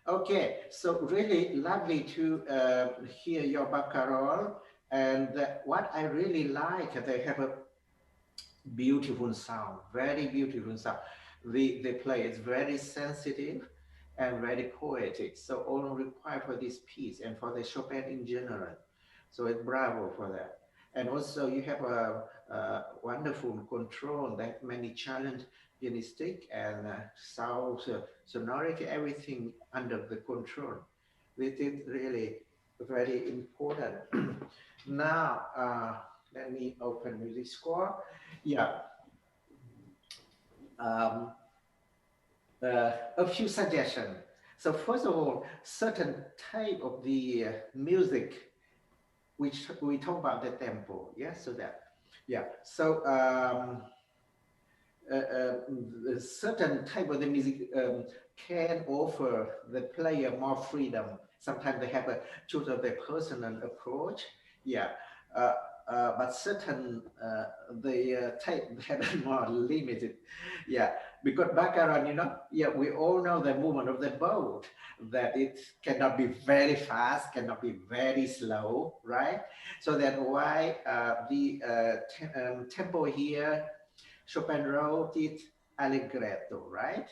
Okay, so really lovely to hear your Barcarolle. And what I really like, they have a beautiful sound, very beautiful sound. They play, it's very sensitive and very poetic. So all required for this piece and for the Chopin in general. So it's bravo for that. And also you have a wonderful control that many challenge pianistic and sound, sonority, everything under the control. This is really very important. Now, let me open music score. Yeah. Um, a few suggestions. So first of all, certain type of the music, which we talk about the tempo. Yeah. So that, yeah. So a certain type of the music can offer the player more freedom. Sometimes they have a choose of their personal approach. Yeah. But certain the type have more limited. Yeah, because Baccarat, yeah, we all know the movement of the boat, that it cannot be very fast, cannot be very slow, right? So that's why the tempo here, Chopin wrote it allegretto, right?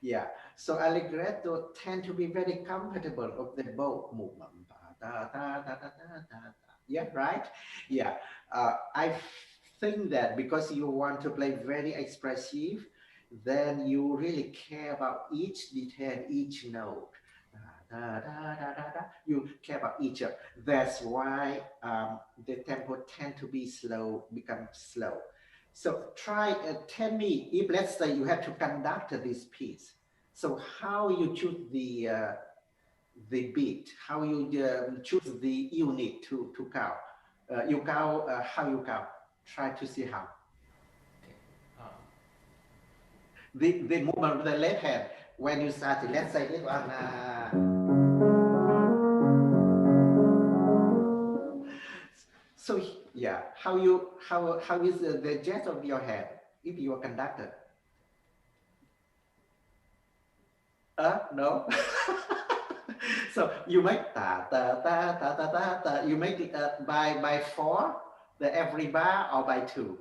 Yeah. So allegretto tend to be very comfortable of the boat movement. Da, da, da, da, da, da, da. Yeah, right? Yeah. I think that because you want to play very expressive, then you really care about each detail, each note. Da, da, da, da, da, da. You care about each. That's why the tempo tend to be slow, become slow. So try, tell me, if let's say you have to conduct this piece, so how you choose the beat, how you choose the unit to count. You count, how you count? Try to see how. The movement of the left hand, when you start it, let's say this one. So yeah, how is the jet of your hand if you are conductor? No. So you make ta ta ta ta ta ta ta. You make it by four, the every bar, or by two.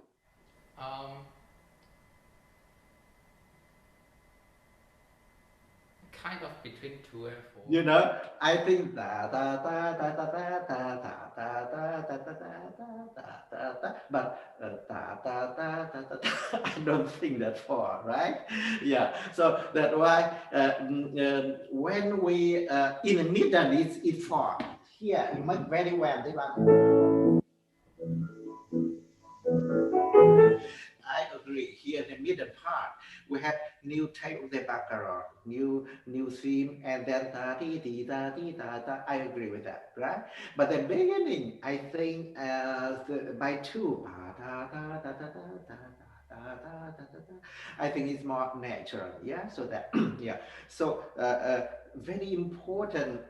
Kind of between 2 and 4. You know, I think ta ta ta ta ta ta ta ta ta ta ta ta ta ta ta ta, but ta ta ta ta ta ta. I don't think that four, right? Yeah. So that's why when we in the middle it's four. Here you make very well. This one. I agree. Here, the middle part, we have new type of the Barcarolle, new theme, and then da di di da di da da. I agree with that, right? But the beginning, I think, by two, da da da da da da da da da da da. I think it's more natural. Yeah. So that yeah. So very important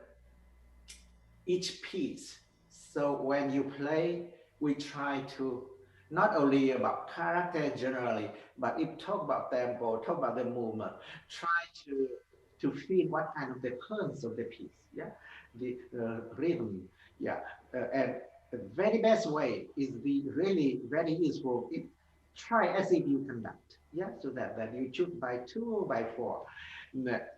each piece. So when you play, we try to not only about character generally, but if talk about tempo, talk about the movement, try to feel what kind of the pulse of the piece, yeah, the rhythm, yeah, and the very best way is the really very useful. If, try as if you conduct, yeah, so that you shoot by two or by four,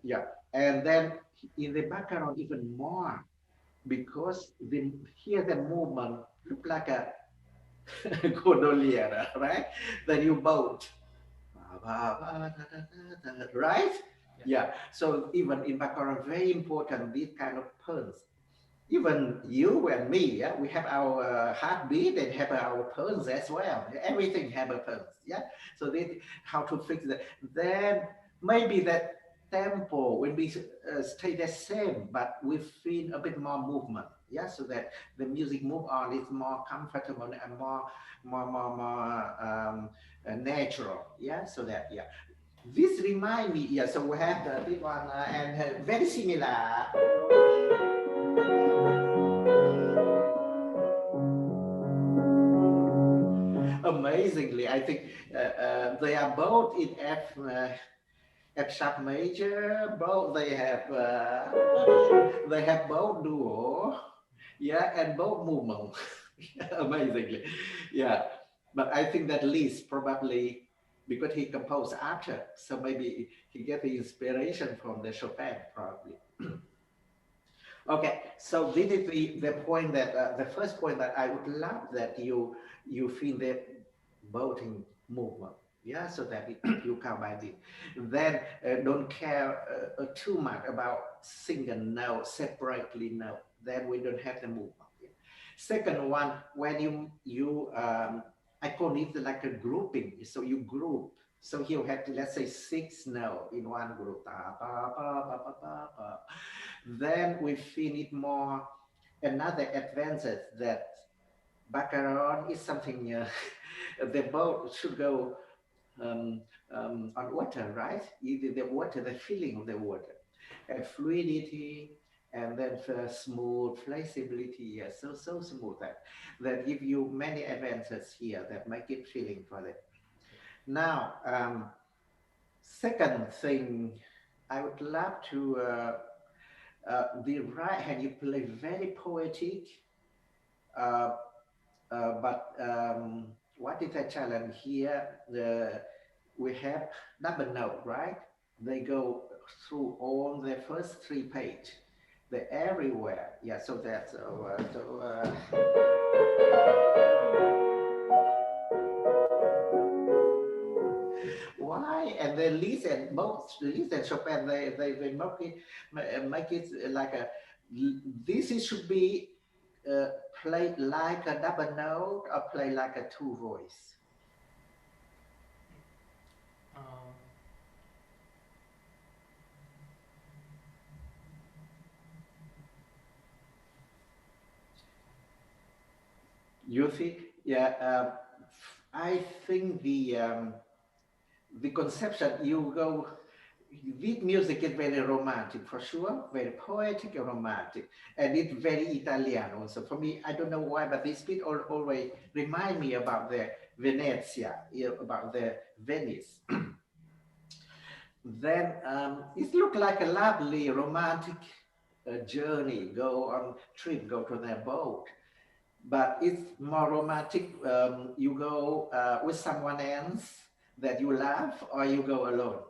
yeah, and then in the background even more because here the movement look like a gondolier, right? Then you boat, right? Yeah. So even in Barcarolle, very important this kind of pulse. Even you and me, yeah, we have our heartbeat and have our pulse as well. Everything have a pulse, yeah. So this how to fix that. Then maybe that tempo will be stay the same, but we feel a bit more movement, yeah. So that the music move on is more comfortable and more natural, yeah. So that yeah. This remind me, yeah. So we have this one and very similar. Amazingly, I think they are both in F sharp major. Both they have both duo, yeah, and both movement. Amazingly, yeah. But I think that Liszt probably because he composed after, so maybe he get the inspiration from the Chopin probably. Okay, so this is the point that the first point that I would love that you feel the boating movement, yeah, so that you combine it. Then don't care too much about single note separately note. Then we don't have the movement. Yeah. Second one, when I call it like a grouping. So you group. So you have let's say six notes in one group. Then we feel it more another advantage that Barcarolle is something the boat should go on water, right? Either the water, the feeling of the water, and fluidity, and then smooth flexibility. Yeah, so smooth that give you many advantages here that make it feeling for it. Now, second thing, I would love to the right hand you play very poetic, uh, but what is the challenge here? We have double note, right? They go through all the first three page. They're everywhere. Yeah, so that's why? And then Liszt and both Liszt and Chopin, they make it like a this is should be uh, play like a double note or play like a two voice. Um, You see, yeah, I think the conception you go. This music is very romantic for sure, very poetic and romantic, and it's very Italian also. For me, I don't know why, but this beat always remind me about the Venezia, about the Venice. Then it looked like a lovely romantic journey, go on trip, go to their boat. But it's more romantic. You go with someone else that you love, or you go alone.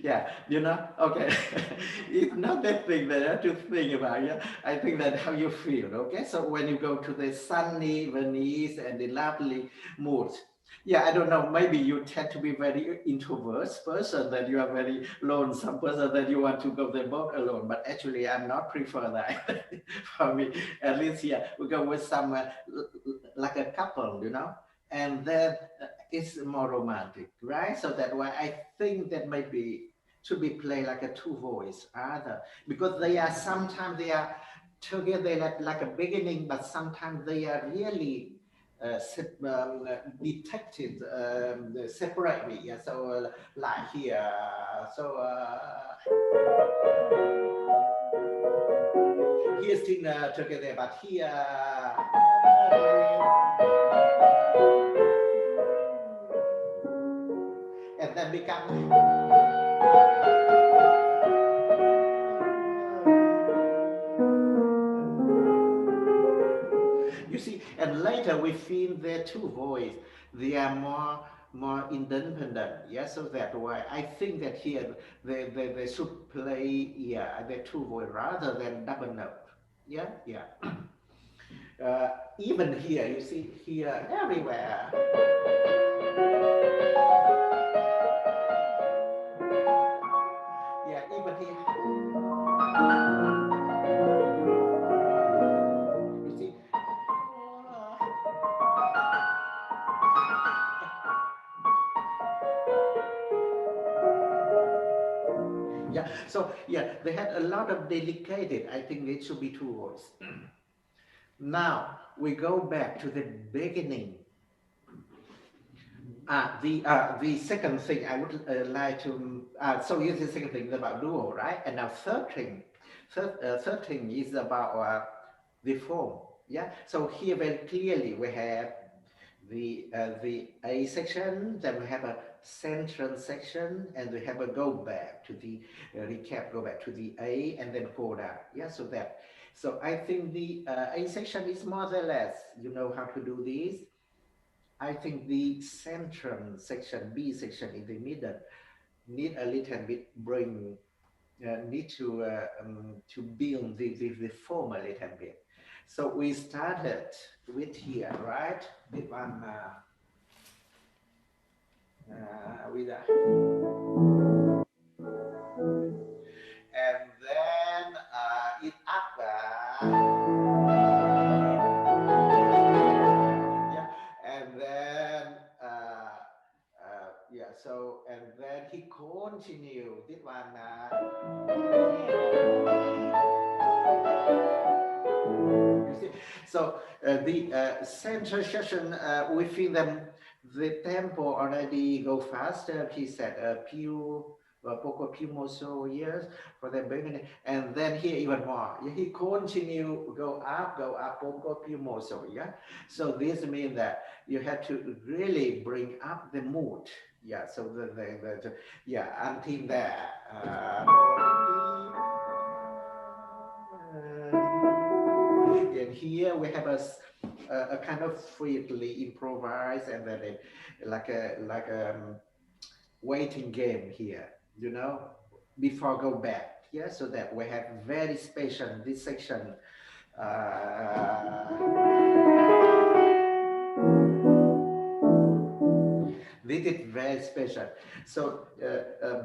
uh, Yeah, okay. It's not that thing that I have to think about. Yeah, I think that how you feel. Okay, so when you go to the sunny Venice and the lovely mood, yeah, I don't know. Maybe you tend to be very introvert person, that you are very lonesome person, that you want to go the boat alone. But actually, I'm not prefer that. For me, at least, yeah, we go with some like a couple, and then it's more romantic, right? So that's why I think that maybe should be played like a two voice other, because they are sometimes they are together like a beginning, but sometimes they are really detected separately. Yeah, so like here, so here still together, but here. And then become you see, and later we feel their two voice, they are more independent. Yeah, so that why I think that here they should play, yeah, the two voice rather than double note. Yeah, yeah. Even here, you see, here, everywhere. Yeah, even here. You see. Yeah, so yeah, they had a lot of dedicated. I think it should be two voice. Now we go back to the beginning. The second thing I would like to so here's the second thing about duo, right? And now third thing is about the form. Yeah. So here very clearly we have the A section, then we have a central section, and we have a go back to the recap, go back to the A, and then coda. Yeah. So I think the A section is more or less you know how to do this. I think the central section, B section in the middle, need a little bit bring, need to build the form a little bit. So we started with here, right? With one, with that. And then it up, yeah, and then yeah, so and then he continued this one. You see, so the center session within them, the tempo already go faster. He said, "Più poco più mosso years for the beginning," and then here even more. Yeah, he continue go up poco più mosso. Yeah, so this means that you have to really bring up the mood. Yeah, so yeah until there. And here we have a kind of freely improvise and then like a waiting game here, before go back. Yeah, so that we have very special this section. This is very special. So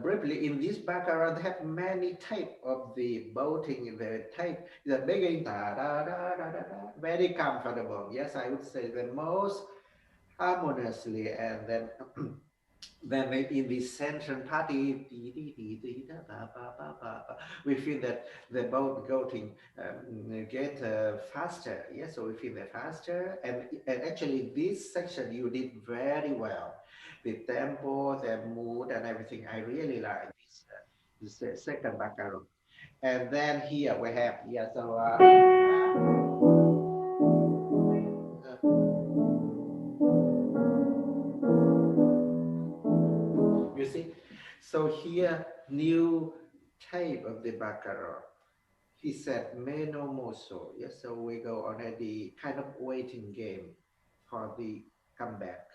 briefly, in this background, they have many type of the boating. The type, the beginning, da, da, da, da, da, da, very comfortable. Yes, I would say the most harmoniously, and then then in the central party, we feel that the boat going get faster. Yes, so we feel that faster, and actually this section you did very well. The tempo, the mood, and everything. I really like this second background. And then here we have, yeah, so So here, new type of the Barcarolle. He said, "Meno moso." Yes, so we go already kind of waiting game for the comeback.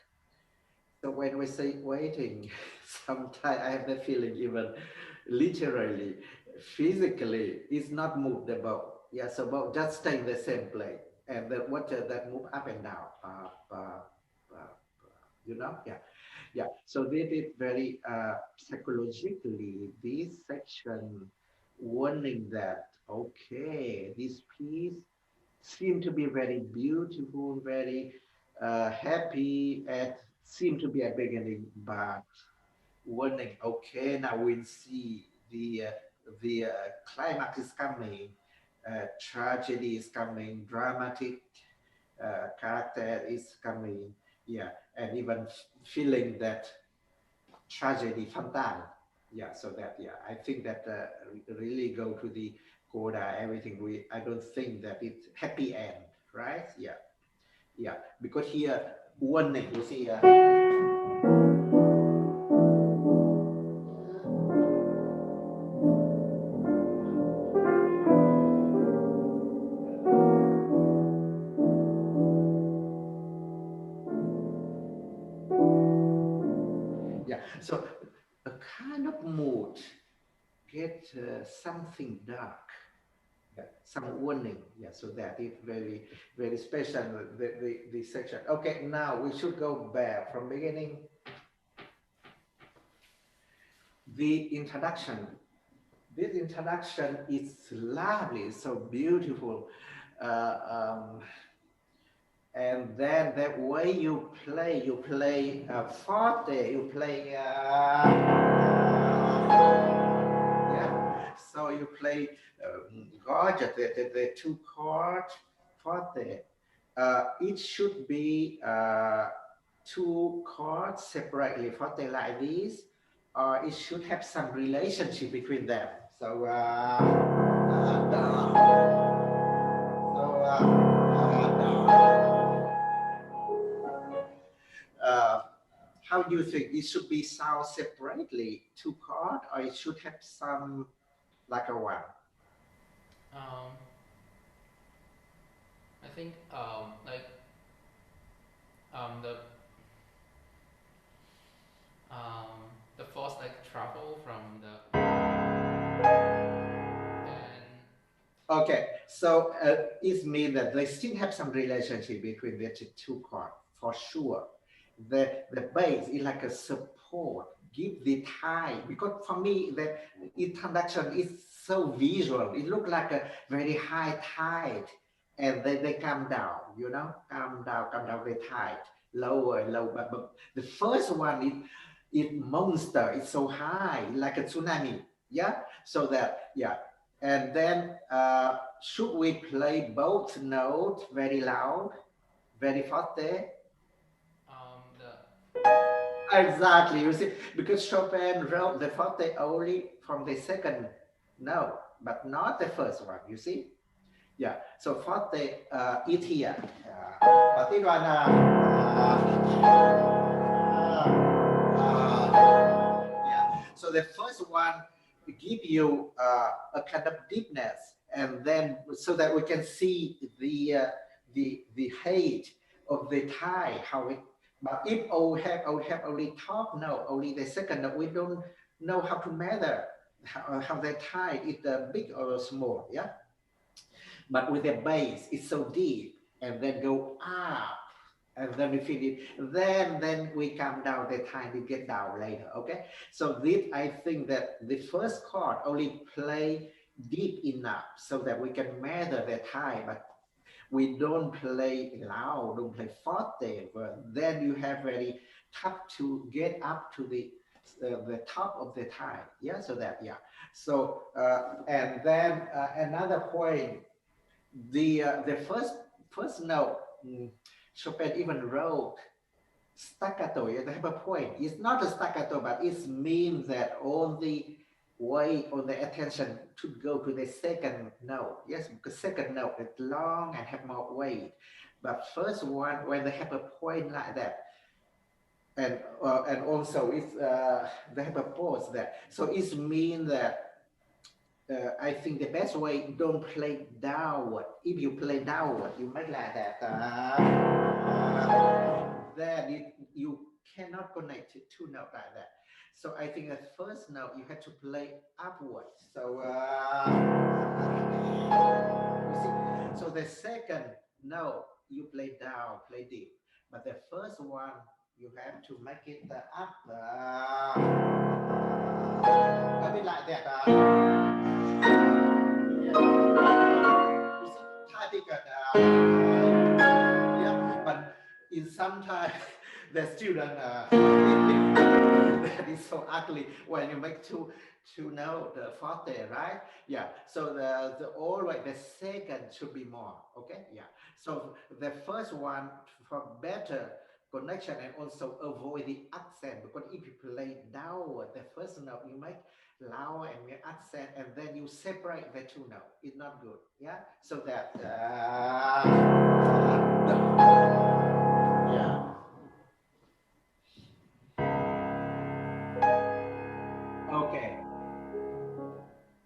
So when we say waiting, sometimes I have the feeling even literally, physically, it's not moved the boat. Yeah, so boat just stay in the same place. And the water that move up and down, you know? Yeah, yeah. So they did very psychologically, this section warning that, okay, this piece seem to be very beautiful, very happy, and seem to be a beginning, but warning. Okay, now we'll see the climax is coming, tragedy is coming, dramatic character is coming. Yeah, and even feeling that tragedy, fatal. Yeah, so that yeah, I think that really go to the coda, everything. I don't think that it's happy end, right? Yeah, yeah, because here warning, you see. Yeah, so a kind of mood get something dark, yeah, some warning, yeah, so that is very very special, the section. Okay, now we should go back from beginning. The introduction, this introduction is lovely, so beautiful, uh, um, and then the way you play forte, you play yeah, so you play gorgeous, the two chord forte. It should be two chords separately forte like this, or it should have some relationship between them. So uh, how do you think it should be sound separately, two chord, or it should have some like a one? Um, I think like the the first like travel from the and Okay, so it means that they still have some relationship between the two chords for sure. The bass is like a support, give the tie, because for me the introduction is so visual. It looks like a very high tide, and they come down, you know, come down the tide, lower, lower. But the first one is monster. It's so high, like a tsunami. Yeah, so that yeah, and then should we play both notes very loud, very forte? the Exactly, you see, because Chopin wrote the forte only from the second note, but not the first one, you see? Yeah, so forte is here. But this one, yeah. So the first one give you a kind of deepness, and then so that we can see the height of the tie, how it. But if I would have only top note, only the second note, we don't know how to measure how the tie is big or small. Yeah, but with the bass, it's so deep, and then go up, and then we finish. Then we come down the time we get down later. Okay, so this I think that the first chord only play deep enough so that we can measure the time, but we don't play loud, don't play forte. But then you have very tough to get up to the top of the time. Yeah, so that yeah. So and then another point, the first note, Chopin even wrote staccato. You have a point. It's not a staccato, but it means that all the weight or the attention should go to the second note. Yes, because second note is long and have more weight. But first one, when they have a point like that, and also it's they have a pause there, so it means that I think the best way, don't play downward. If you play downward, you make like that. Then you cannot connect it two notes like that. So I think the first note you have to play upwards. So you see. So the second note you play down, play deep. But the first one you have to make it up. A bit like that. Yeah, but in sometimes the student that is so ugly when you make two note the forte, right? Yeah. So the always the second should be more. Okay. Yeah. So the first one for better connection and also avoid the accent, because if you play downward the first note you make loud and your accent, and then you separate the two notes. It's not good. Yeah. So that yeah. Okay.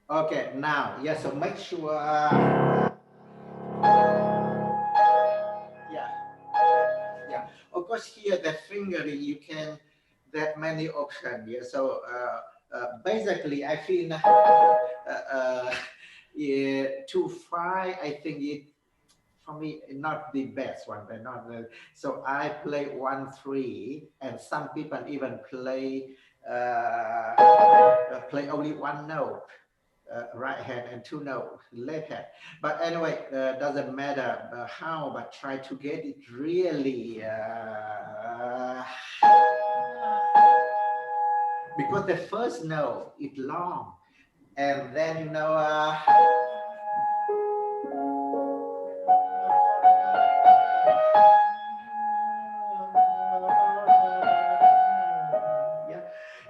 Okay. Now, yeah. So make sure. Yeah. Yeah. Of course, here the fingering you can. That many options. Yeah. So basically, I feel. Yeah, to find, I think it for me not the best one, but not the, so I play 1-3, and some people even play play only one note, right hand, and two notes left hand. But anyway, doesn't matter how, but try to get it really because the first note is long, and then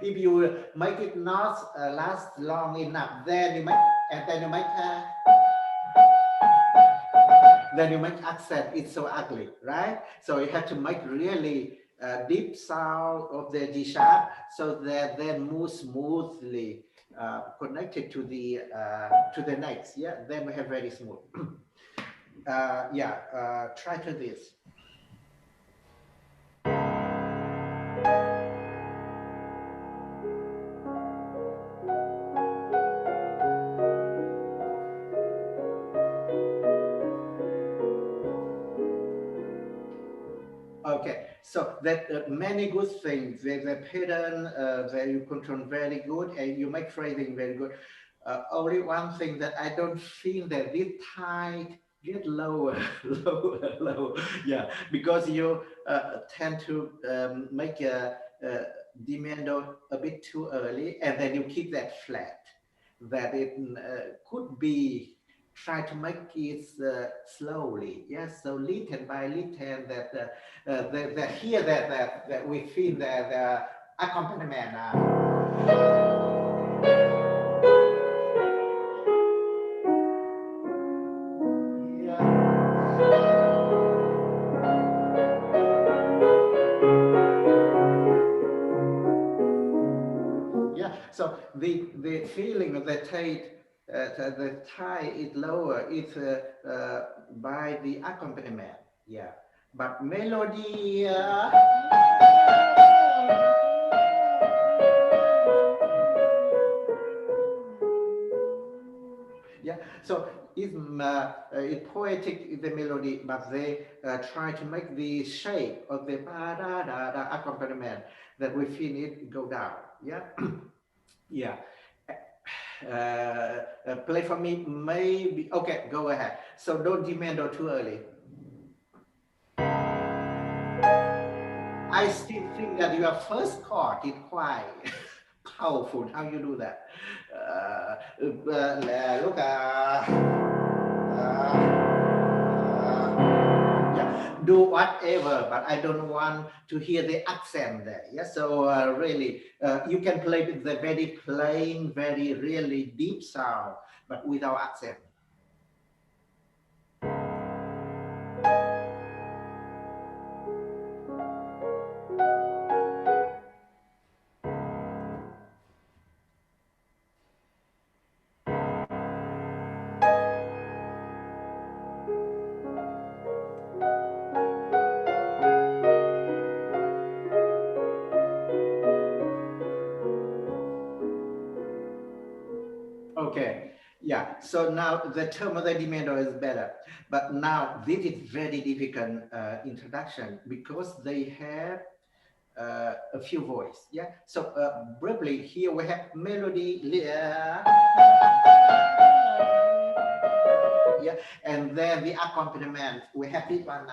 if you make it not last long enough, then you make, and then you make accent. It's so ugly, right? So you have to make really deep sound of the G sharp, so that then move smoothly connected to the next. Yeah, then we have very smooth. Try to this. Okay, so that many good things. The pattern that you control very good, and you make phrasing very good. Only one thing that I don't feel that this tight get lower, lower. Yeah, because you tend to make a diminuendo a bit too early, and then you keep that flat. That it could be try to make it slowly. Yes, so little by little that here that we feel that the accompaniment. Yeah, so the feeling of the tight, the tie is lower is by the accompaniment. Yeah, but melody. Yeah, so it's poetic, the melody, but they try to make the shape of the ba-da-da-da accompaniment that we feel it go down. Yeah, yeah. Play for me, maybe. Okay, go ahead. So don't demand too early. I still think that your first chord is quite powerful. How you do that? Look, yeah, do whatever, but I don't want to hear the accent there. Yeah, so really, you can play with the very plain, very really deep sound, but without accent. Okay. Yeah. So now the term of the diminuendo is better, but now this is very difficult introduction because they have a few voice. Yeah. So briefly here we have melody. Yeah, and then the accompaniment we have this one.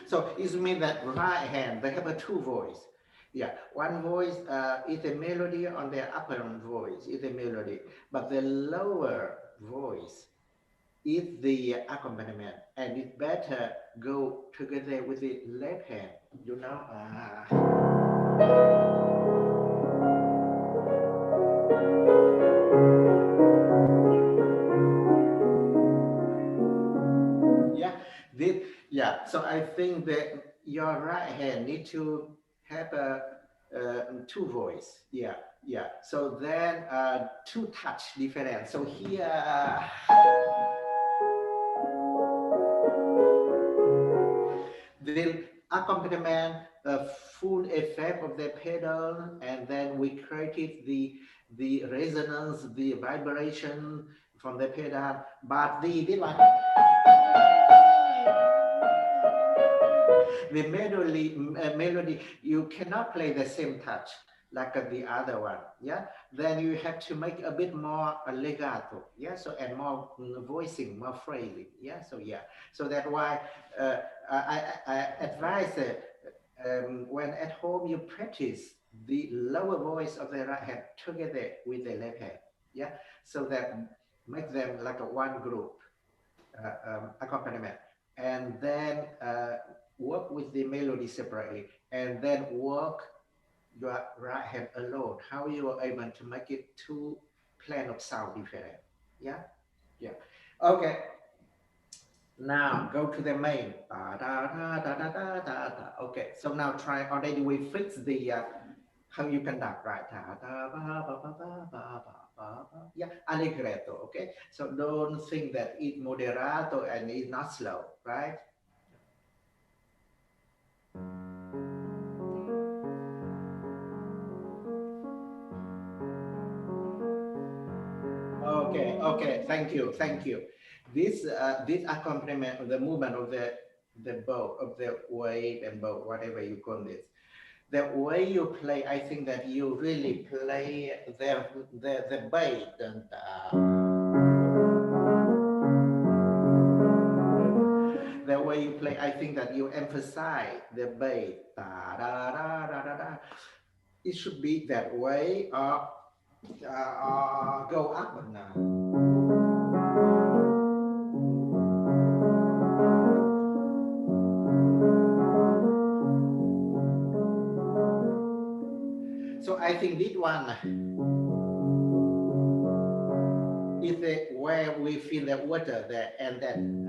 So it means that right hand they have a two voice. Yeah, one voice is a melody on the upper voice is a melody, but the lower voice is the accompaniment, and it better go together with the left hand. You know. Yeah, this, yeah. So I think that your right hand need to have a two voice. Yeah, yeah. So then two touch different. So here. The accompaniment, full effect of the pedal, and then we created the resonance, the vibration from the pedal. But the one, the melody, you cannot play the same touch like the other one. Yeah, then you have to make a bit more legato. Yeah, so and more voicing, more phrasing. Yeah, so yeah, so that's why I advise when at home you practice the lower voice of the right hand together with the left hand. Yeah, so that make them like a one group accompaniment, and then work with the melody separately, and then work your right hand alone. How you are able to make it two plane of sound different. Yeah, yeah. Okay. Now go to the main. Da, da, da, da, da, da, da, da. Okay, so now try already we fix the how you conduct, right? Da, da, ba, ba, ba, ba, ba, ba, ba. Yeah, allegretto. Okay, so don't think that it's moderato and it's not slow, right? Okay, okay, thank you, thank you. This accompaniment of the movement of the bow, of the wave and bow, whatever you call this, the way you play, I think that you really play the bass. The way you play, I think that you emphasize the bass. Da, da, da, da, da, da. It should be that way, or go up and So I think this one is the where we feel the water there, and then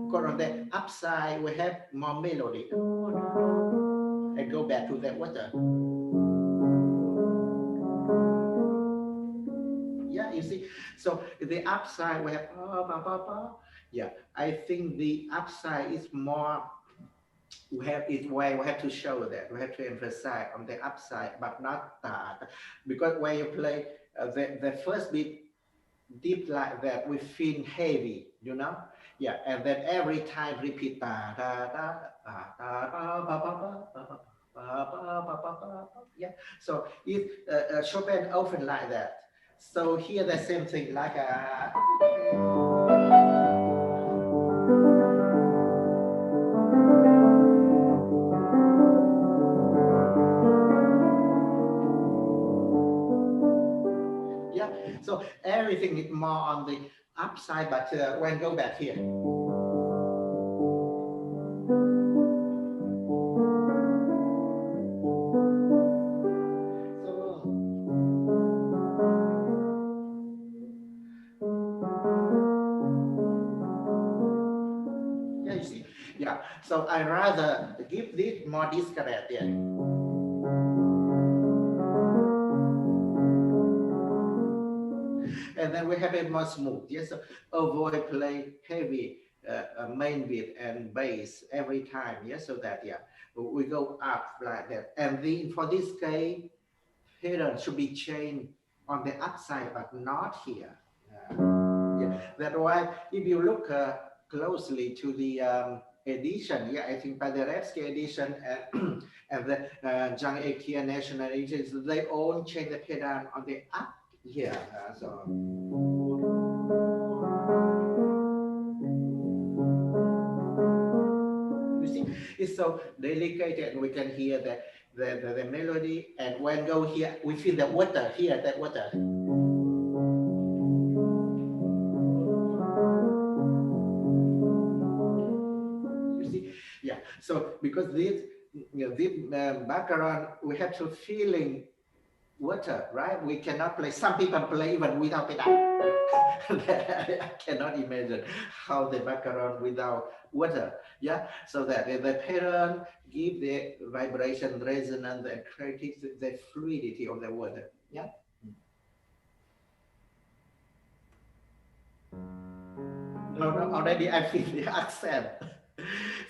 because on the upside we have more melody and go back to the water. Yeah, you see. So the upside we have yeah. I think the upside is more. We have it where we have to show that we have to emphasize on the upside, but not that, because when you play the first beat deep like that, we feel heavy, you know. Yeah, and then every time repeat da da da da da da ba ba ba ba ba. Yeah. So if Chopin often like that. So here the same thing like a. Yeah, so everything is more on the upside, but when go back here. Yeah, you see. Yeah, so I rather give this more discreet. Yeah. And then we have it more smooth. Yes, so avoid play heavy main beat and bass every time. Yeah, so that we go up like that. And for this case, pedal should be changed on the upside, but not here. That's why if you look closely to the edition, I think Paderewski edition and, and the Zhang Eqian National edition, they all change the pedal on the up here. So. You see, it's so delicate, and we can hear the melody. And when go here, we feel the water here, that water. So because this Barcarolle, we have to feeling water, right? We cannot play. Some people play even without pedal. I cannot imagine how the Barcarolle without water. So that the pedal give the vibration, resonance, and create the fluidity of the water. No, already I feel the accent.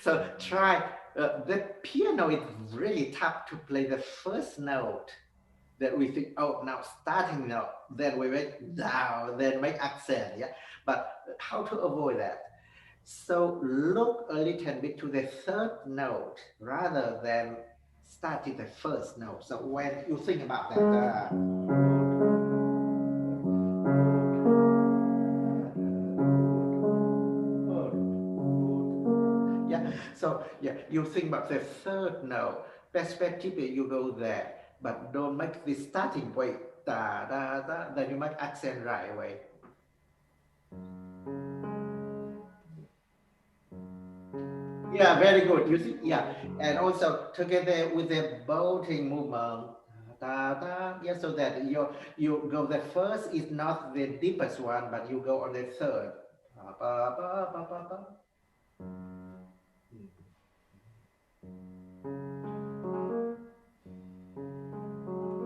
So try, the piano is really tough to play the first note that we think, oh, now starting note, then we went down, then make accent, But how to avoid that? So look a little bit to the third note rather than starting the first note. So when you think about that, so you think about the third note. Perspective, you go there, but don't make the starting point da da da. Then you make accent right away. Very good. You see, and also together with the bolting movement. Da, da, so that you go, the first is not the deepest one, but you go on the third. Ba, ba, ba, ba, ba, ba.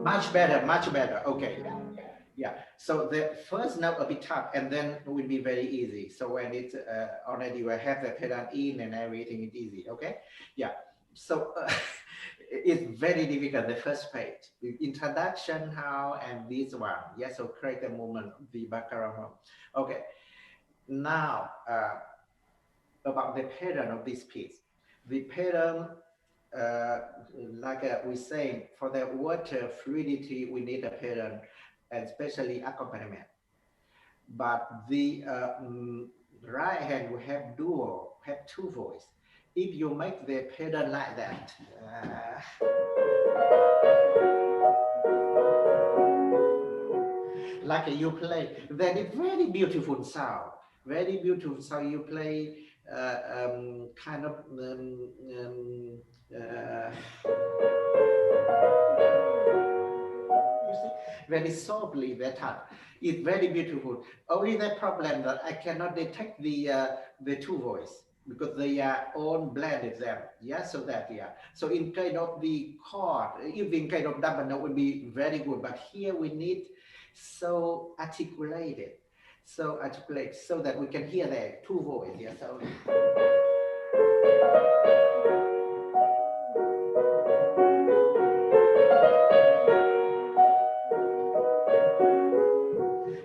Much better, much better. Okay. So the first note a bit tough, and then it will be very easy. So when it's already we have the pedal in and everything is easy. Okay. So it's very difficult. The first page, the introduction, how, and this one. So create the movement, the Barcarolle. Okay. Now about the pattern of this piece. The pattern, like we say, for the water fluidity, we need a pattern, and especially accompaniment. But the right hand we have duo, have two voice. If you make the pattern like that, like you play, then it's very beautiful sound. Very beautiful sound. You play kind of you see, very softly the touch. It's very beautiful. Only the problem that I cannot detect the two voice because they are all blended there. So that So in kind of the chord, even kind of double note would be very good. But here we need so articulated. So articulate so that we can hear the two voice. So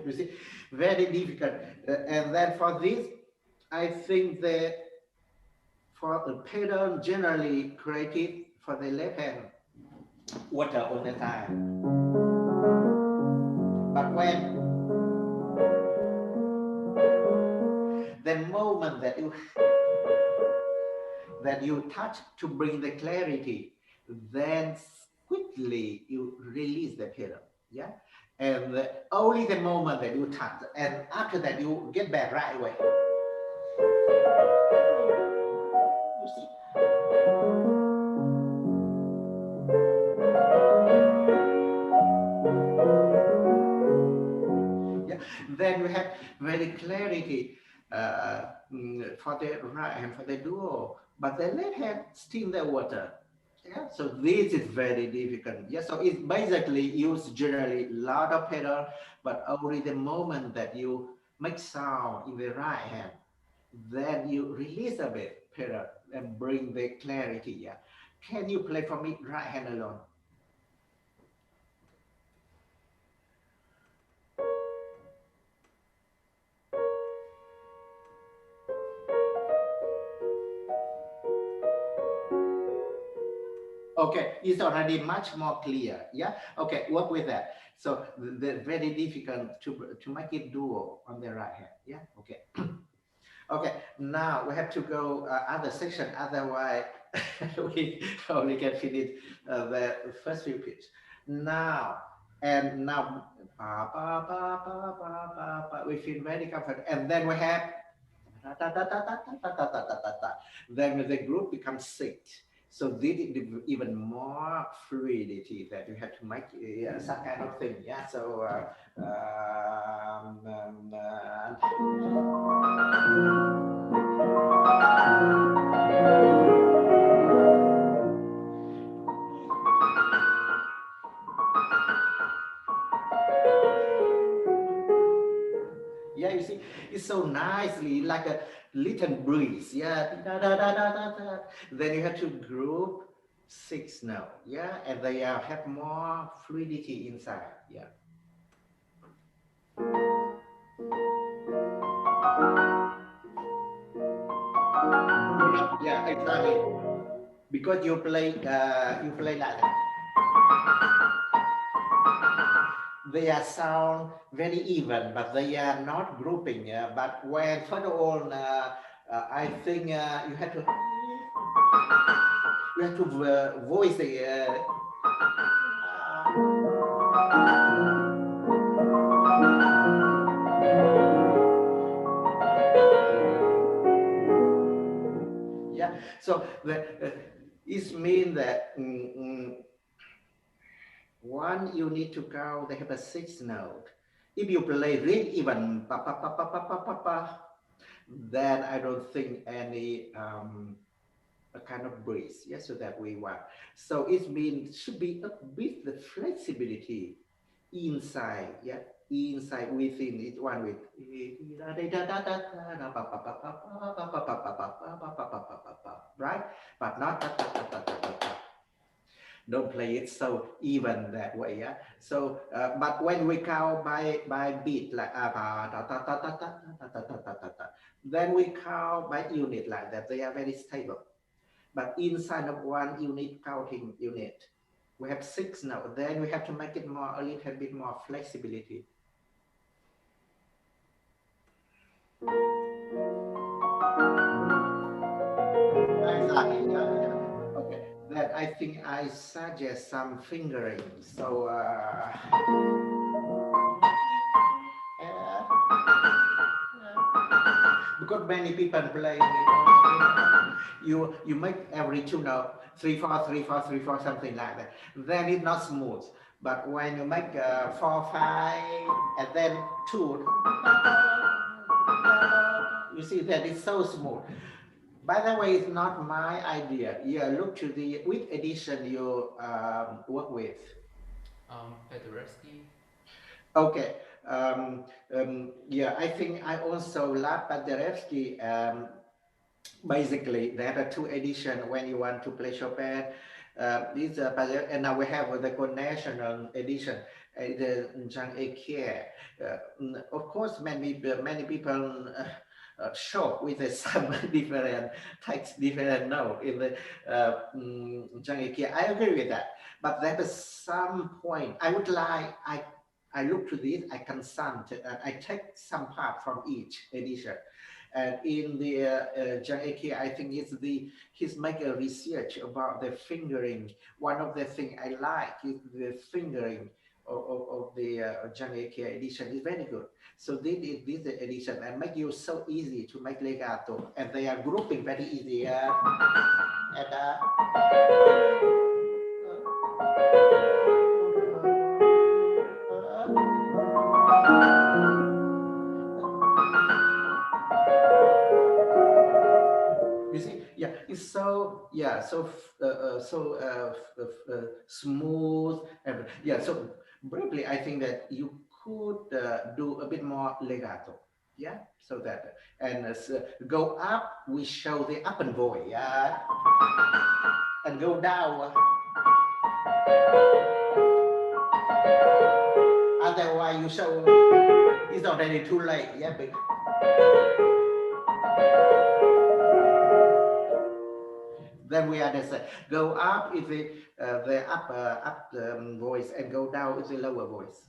you see, very difficult. And then for this, I think for the pedal generally created for the left hand water all the time. But when the moment that you touch to bring the clarity, then quickly you release the pedal. And only the moment that you touch, and after that you get back right away. You see? Then we have very clarity for the right hand, for the duo, but the left hand still the water. So this is very difficult. So it's basically used generally a lot of pedal, but only the moment that you make sound in the right hand, Then you release a bit, pedal, and bring the clarity. Yeah. Can you play for me right hand alone? Okay, it's already much more clear. Yeah. Okay, work with that. So the very difficult to make it duo on the right hand. Yeah. Okay. Okay. Now we have to go other section. Otherwise, we only can finish the first few pitch. Now and now, we feel very comfortable, and then we have then the group becomes six. So this is even more fluidity that you have to make some kind of thing. Yeah. So yeah, you see, it's so nicely like a little breeze. Yeah. Then you have to group six now. Yeah, and they have more fluidity inside. Yeah. Yeah, exactly. Because you play like that. They are sound very even, but they are not grouping. But when further on, I think you have to voice the. Yeah, so it means that one you need to go. They have a sixth note. If you play really even, then I don't think any a kind of breeze. Yes, so that we want. So it means should be a bit the flexibility inside. Yeah, inside within it one with right, but not don't play it so even that way. Yeah. So but when we count by beat like then we count by unit like that. They are very stable. But inside of one unit counting unit, we have six now. Then we have to make it more a little bit more flexibility. Exactly. Yeah, yeah. Okay. Then I think I suggest some fingering. So because many people play, you make every tune note 3 4 3 4 3 4 something like that. Then it's not smooth. But when you make 4 5 and then 2, you see that it's so smooth. By the way, it's not my idea. Yeah, look to the which edition you work with. Frédéric. Okay. Yeah, I think I also love Paderewski. Basically, there are two editions when you want to play Chopin. And now we have the national edition, the Jean Ecquier. Of course, many people show with some different text, different note in the Jean Ecquier. I agree with that, but there is some point I would like. I look to this. I consult. I take some part from each edition. And in the Jean Ecquier, I think he's make a research about the fingering. One of the things I like is the fingering of the Jean Ecquier edition is very good. So this edition and make you so easy to make legato, and they are grouping very easy. And you see, yeah, it's so smooth, and yeah. So briefly, I think that you could do a bit more legato. Yeah, so that, and go up, we show the upper voice, yeah, and go down. Otherwise, you show it's already too late. Yeah, but then we understand. Go up is the up voice, and go down is the lower voice.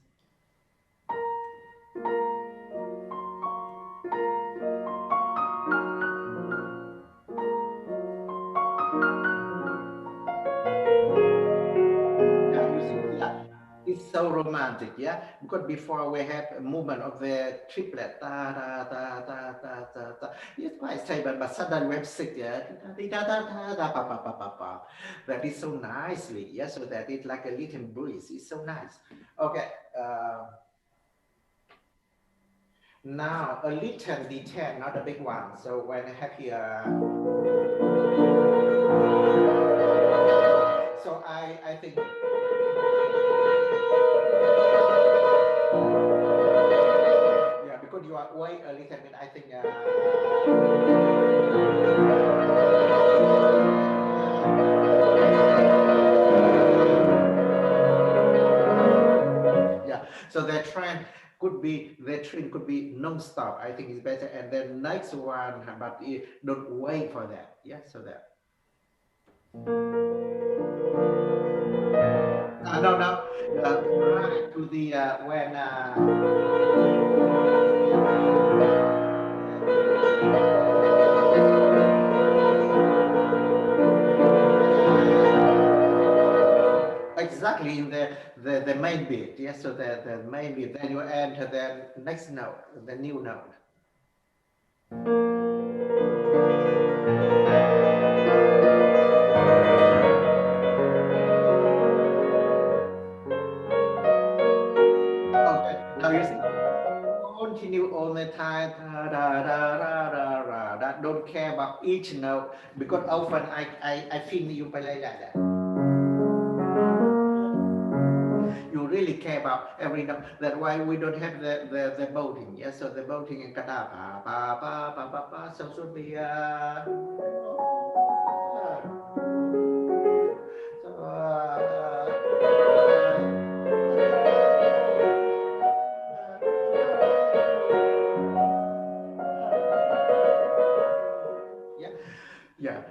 It's so romantic, yeah. Because before we have a movement of the triplet, da da da da da da da. It's quite stable, but suddenly we have six, yeah, da da da da pa pa pa pa pa. That is so nicely, yeah. So that it's like a little breeze. It's so nice. Okay. Now a little detail, not a big one. So when I have here, so I think. Because you are wait a little bit, I think. Yeah. So the trend could be non-stop. I think it's better. And then next one, but don't wait for that. Yeah. So that. No. To the when. Exactly in the main beat, yes. So the main beat, then you enter the next note, the new note. Okay, now you see, continue all the time. Da, da, da, da, da, da. Don't care about each note, because often I feel you play like that. You really care about every note. That's why we don't have the bolting. Yes, so the bolting in kata pa pa pa pa pa pa. So should be yeah.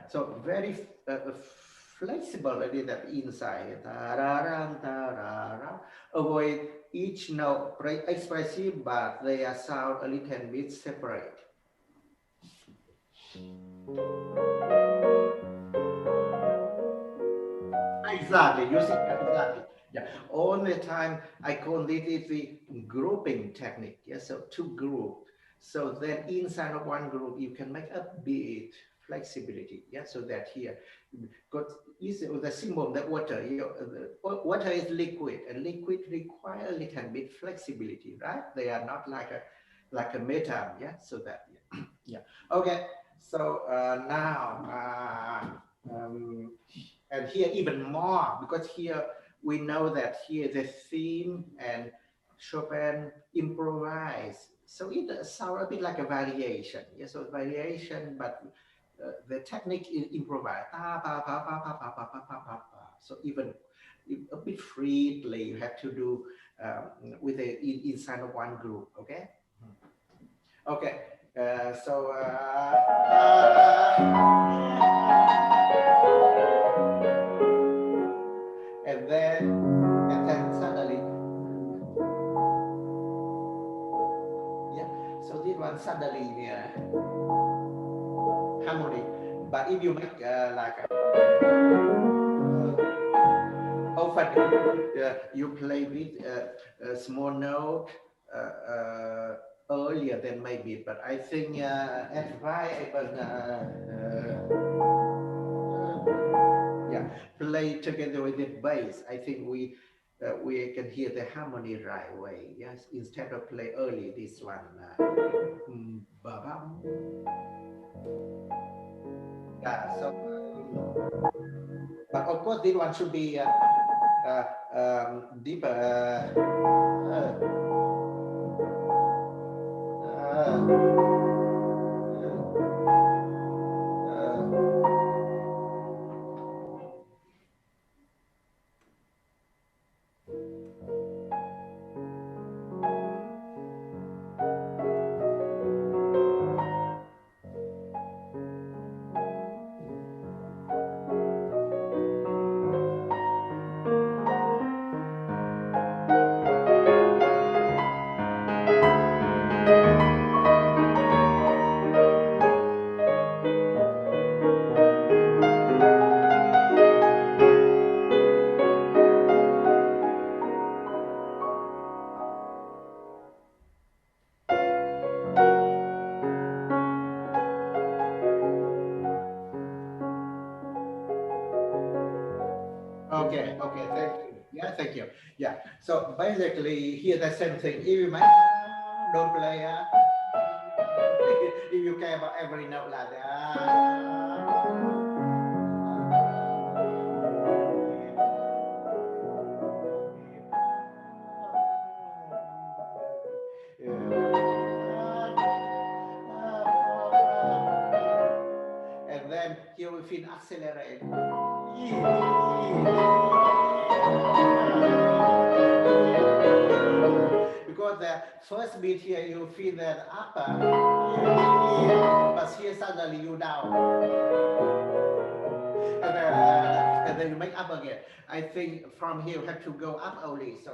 So very flexible at that inside. Avoid each note expressive, but they are sound a little bit separate. Exactly, you see, exactly. Yeah, all the time I call this is the grouping technique. Yes, so two group. So then inside of one group you can make a bit flexibility. Yeah, so that here, because the symbol that water, water is liquid, and liquid require a little bit flexibility, right? They are not like a metal. Yeah, so that yeah. Okay, so now. And here even more, because here we know that here the theme and Chopin improvise. So it sounds a bit like a variation. Yes, so variation, but the technique is improvise. So even a bit freely you have to do with the inside of one group. Okay. Okay. So. And then suddenly, yeah. So this one suddenly harmony. But if you make often you play with a small note earlier than maybe, but I think advisable. Play together with the bass. I think we can hear the harmony right away. Yes, instead of play early this one. Yeah. So, but of course, this one should be deeper. Okay, okay, thank you. Yeah, thank you. Yeah, so basically here the same thing. If you make, don't play, if you care about every note like that. And then here we feel accelerate. Because the first beat here you feel that upper, but here suddenly you down, and then you make up again. I think from here you have to go up only. So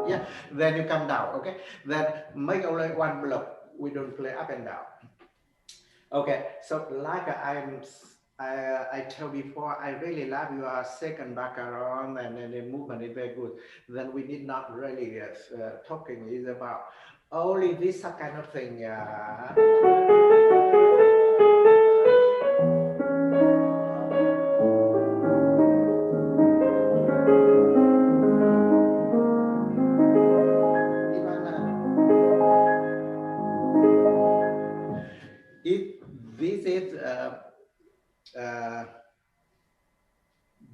yeah, then you come down. Okay, then make only one block. We don't play up and down. Okay, so like I told before, I really love your second Barcarolle, and then the movement is very good. Then we did not really talking is about only this kind of thing.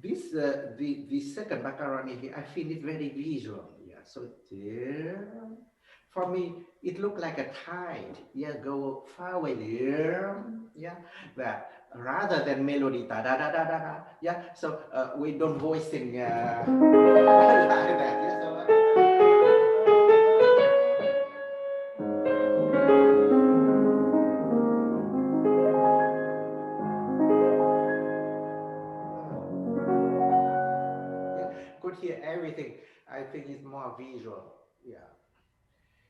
This is the second macaroni here, I feel it very visual. Yeah, so there, for me, it looked like a tide. Yeah, go far away there. Yeah, that rather than melody da da da da da da. Yeah, so we don't voicing like that. Yeah, so. Could hear everything. I think it's more visual. Yeah,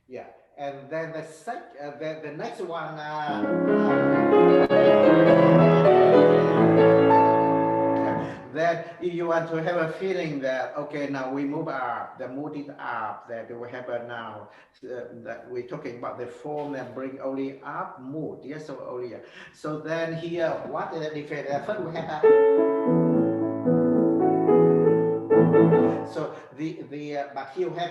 yeah. And then the next one. That if you want to have a feeling that okay, now we move up, the mood is up. That we have a now that we're talking about the form that bring only up mood. Yes, so only. So then here, what is the difference? First we have so but here we have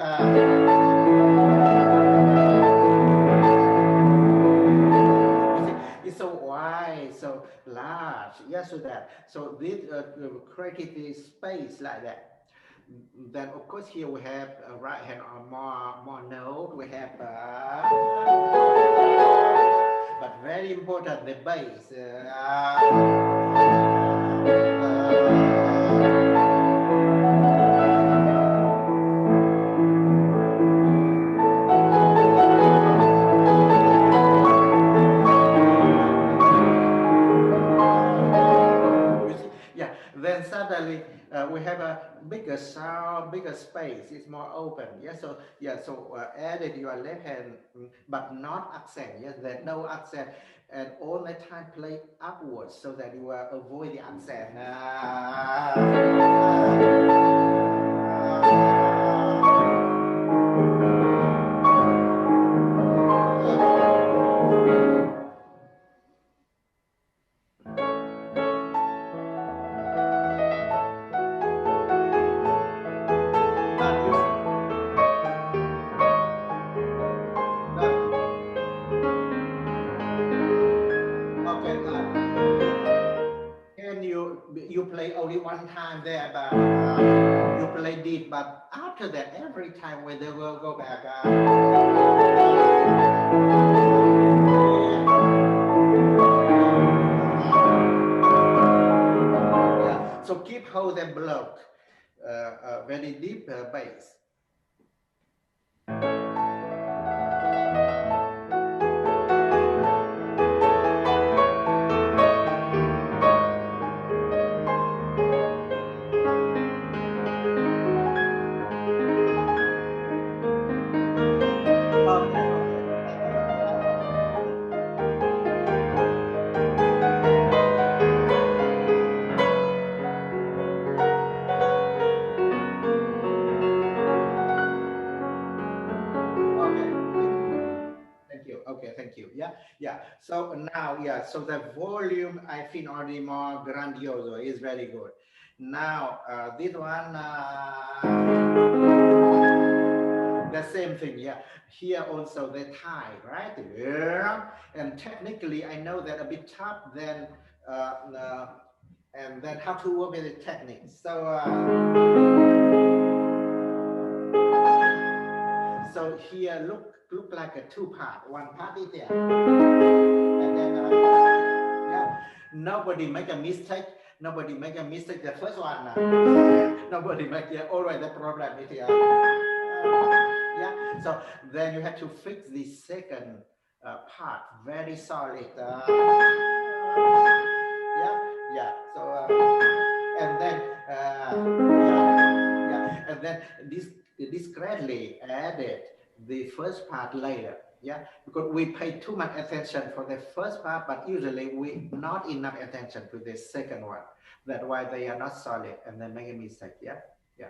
it's so wide, so large. Yes, so that so this created this space like that. Then of course here we have right hand on more note. We have but very important the bass. Then suddenly we have a bigger sound, bigger space. It's more open. Yeah. So yeah. So added your left hand, but not accent. Yes. There's no accent, and all the time play upwards so that you avoid the accent. you play only one time there, but you play deep, but after that, every time when they will go back, yeah. So keep hold and block, very deep bass. Okay, thank you. Yeah, yeah. So now, yeah, so the volume I feel already more grandioso is very good. Now, this one, the same thing, yeah. Here also the tie, right? Yeah. And technically, I know that a bit tough then, and then how to work with the techniques. So here look like a two part. One part is there, and then yeah, nobody make a mistake. Nobody make a mistake. The first one, nobody make it. Always the problem is here. Yeah. So then you have to fix the second part very solid. Yeah, yeah. So and then yeah, and then discreetly added the first part later. Yeah, because we pay too much attention for the first part, but usually we not enough attention to the second one. That's why they are not solid and then make a mistake. Yeah, yeah.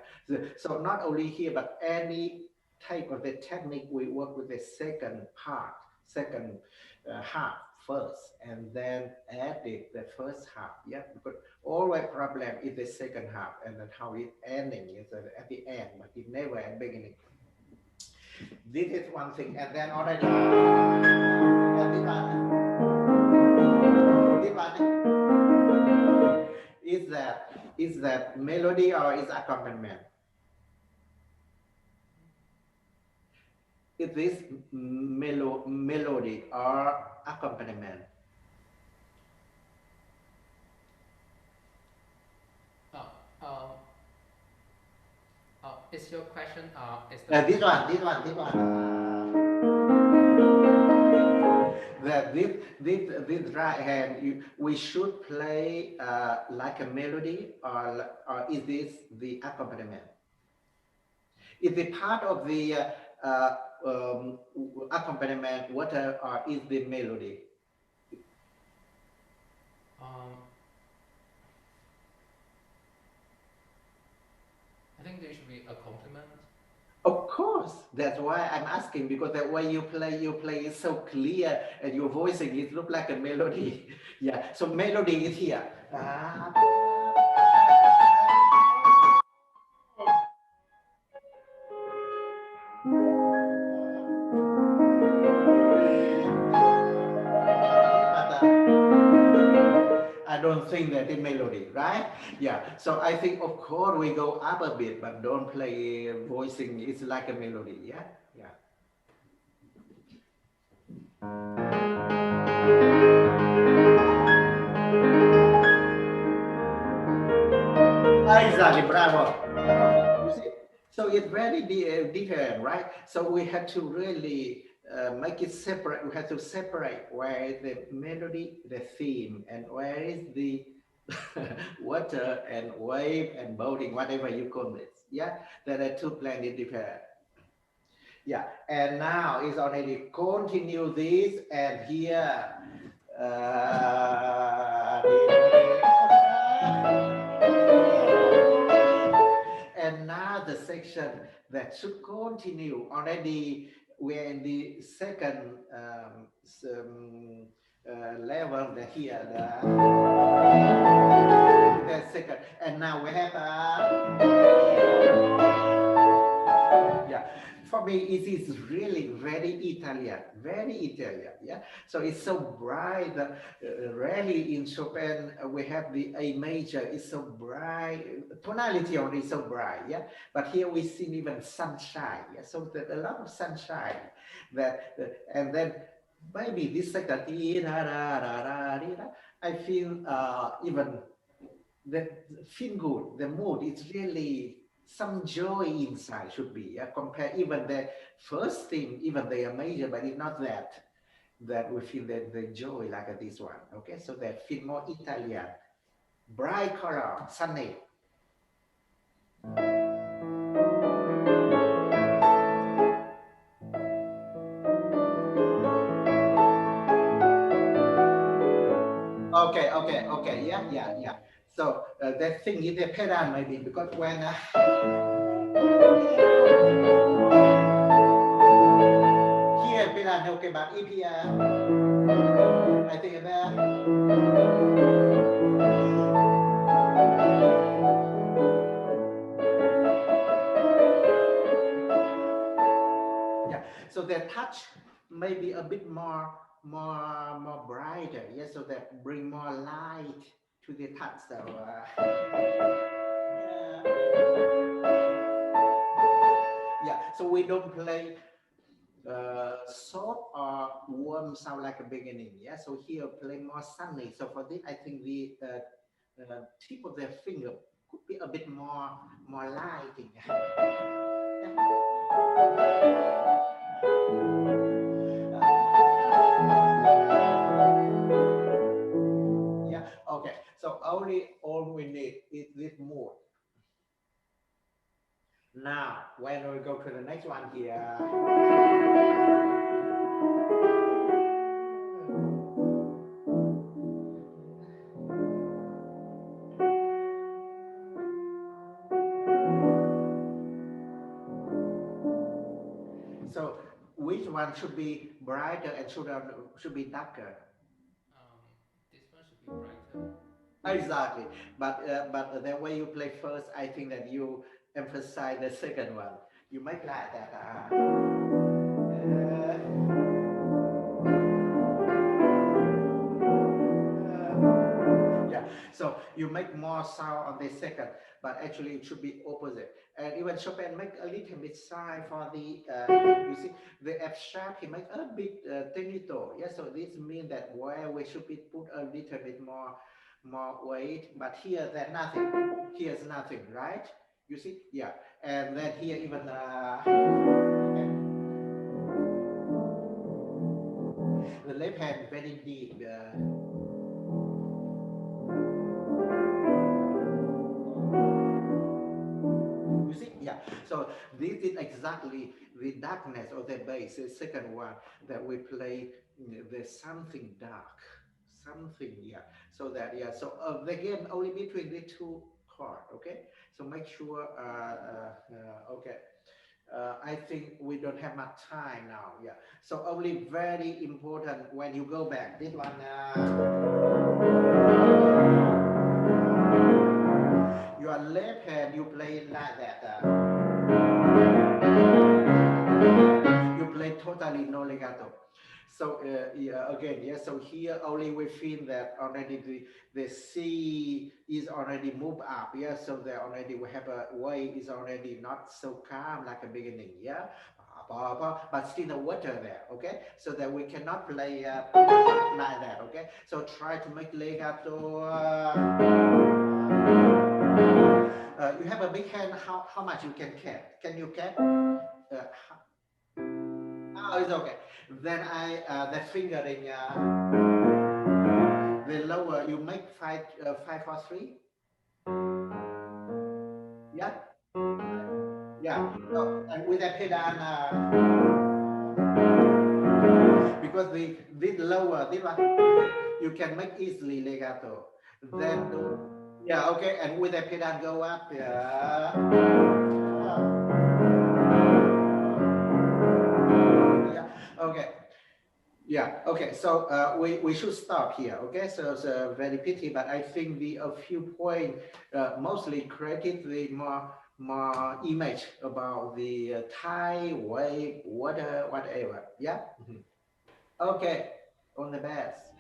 So not only here, but any type of the technique, we work with the second part, second half first, and then added the first half. Yeah, because always problem is the second half, and then how it ending is at the end, but it never at beginning. This is one thing, and then already is that melody or is accompaniment? Is this melody or accompaniment? Is your question is this one that this right hand we should play like a melody, or is this the accompaniment? Is it part of the accompaniment or is the melody? I think there should be a compliment. Of course, that's why I'm asking, because the way you play is so clear, and your voicing it look like a melody. Yeah, so melody is here. I don't think that is melody, right? Yeah. So I think, of course, we go up a bit, but don't play voicing. It's like a melody. Yeah. Yeah. Exactly. Bravo. You see? So it's very different, right? So we have to really make it separate. We have to separate where is the melody, the theme, and where is the water and wave and boating, whatever you call it. Yeah, there are two planet different. Yeah, and now it's already continue this, and here and now the section that should continue already. We're in the second level here. The second, and now we have yeah. For me, me, it is really very Italian, yeah. So it's so bright. Rarely in Chopin we have the A major. It's so bright. Tonality only is so bright, yeah. But here we see even sunshine, yeah. So there's a lot of sunshine. And then maybe this second, I feel even feel good. The mood is really some joy inside should be. Compare even the first thing, even they are major, but it's not that we feel the joy like this one. Okay, so that feel more Italian, bright color, sunny. Okay, yeah. So that thing is the pedal maybe because when here pedal okay, but if here I think that yeah. So the touch may be a bit more brighter, yeah. So that bring more light to the touch. So yeah. So we don't play soft or warm sound like a beginning, yeah. So here play more sunny. So for this, I think the tip of the finger could be a bit more lighting. Yeah. Okay. So all we need is this mood. Now, when we go to the next one here. So, which one should be brighter and should be darker? This one should be brighter. Exactly, but the way you play first, I think that you emphasize the second one. You make like that. Yeah, so you make more sound on the second, but actually it should be opposite. And even Chopin make a little bit sign for the you see the F sharp. He make a bit tenuto. Yeah, so this means that where we should be put a little bit more weight, but here there's nothing. Here's nothing, right? You see, yeah, and then here even the left hand very deep. You see, yeah. So this is exactly the darkness of the bass. The second one that we play, there's something dark. Something, yeah. So that, yeah. So the game only between the two chords, okay. So make sure, okay. I think we don't have much time now, yeah. So only very important when you go back. This one, your left hand you play like that. You play totally no legato. So yeah, again, yeah. So here only we feel that already the C is already moved up, yeah. So there already we have a way is already not so calm like a beginning, yeah. But still the water there, okay. So that we cannot play like that, okay. So try to make legato. You have a big hand. How much you can cap? Can you cap? Oh, it's okay. Then the fingering, the lower, you make 5 4 3. Yeah, yeah. So, and with a pedal, because this lower, this one, you can make easily legato. Then yeah, okay. And with a pedal go up, yeah. Okay. Yeah. Okay. So we should stop here. Okay. So it's very pity, but I think a few points mostly created the more image about the tide, wave, water, whatever. Yeah. Okay. All the best.